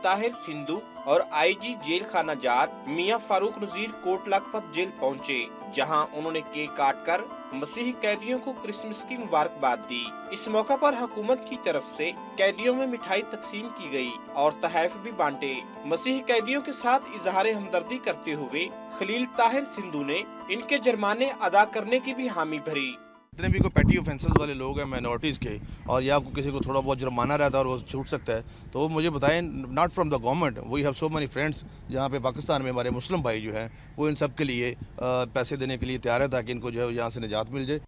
ताहिर सिंधु और IG jail खाना जात मियां फारूक नजीर कोट लखपत जेल पहुंचे, जहां उन्होंने केक काटकर मसीही कैदियों को क्रिसमस की मुबारकबाद दी। इस मौका पर हुकूमत की तरफ से कैदियों में मिठाई तकसीम की गई और तहफ भी बांटे। मसीही कैदियों के साथ इजहार हमदर्दी करते हुए खलील ताहिर सिंधु ने इनके जुर्माने अदा करने की भी हामी भरी। जितने भी कोई पैटी ऑफेंसेस वाले लोग हैं माइनॉरिटीज़ के, और या किसी को थोड़ा बहुत जुर्माना रहता है और वो छूट सकता है, तो वो मुझे बताएं। Not from the government, we have so many friends जहाँ पे पाकिस्तान में हमारे मुस्लिम भाई जो हैं वो इन सब के लिए पैसे देने के लिए तैयार है ताकि इनको जो है यहाँ से निजात मिल जाए।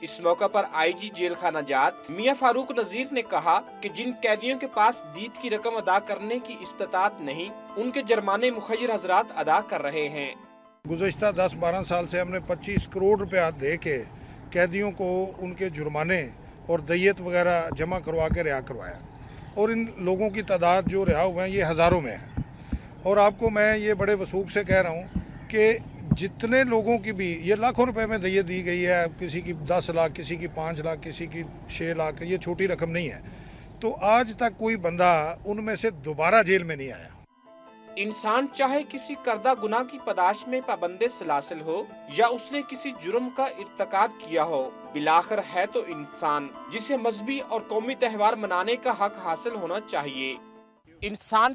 इस मौका पर आईजी जेल खाना जात मियां फारूक नजीर ने कहा कि जिन कैदियों के पास दीद की रकम अदा करने की इस्तात नहीं, उनके जुर्माने मुखय्यर हजरात अदा कर रहे हैं। गुज़श्ता 10-12 साल से हमने 25 करोड़ रुपया दे के कैदियों को उनके जुर्माने और दैयत वगैरह जमा करवा के रिहा करवाया, और इन लोगों की तादाद जो रिहा हुए हैं ये हज़ारों में है। और आपको मैं ये बड़े वसूख से कह रहा हूँ कि जितने लोगों की भी ये लाखों रुपए में दैयत दी गई है, किसी की 10 लाख, किसी की 5 लाख, किसी की 6 लाख, ये छोटी रकम नहीं है, तो आज तक कोई बंदा उनमें से दोबारा जेल में नहीं आया। इंसान चाहे किसी करदा गुनाह की पदाश में पाबंदे सलासिल हो या उसने किसी जुर्म का इर्तकाब किया हो, बिलाखिर है तो इंसान, जिसे मजहबी और कौमी त्योहार मनाने का हक हासिल होना चाहिए। इंसान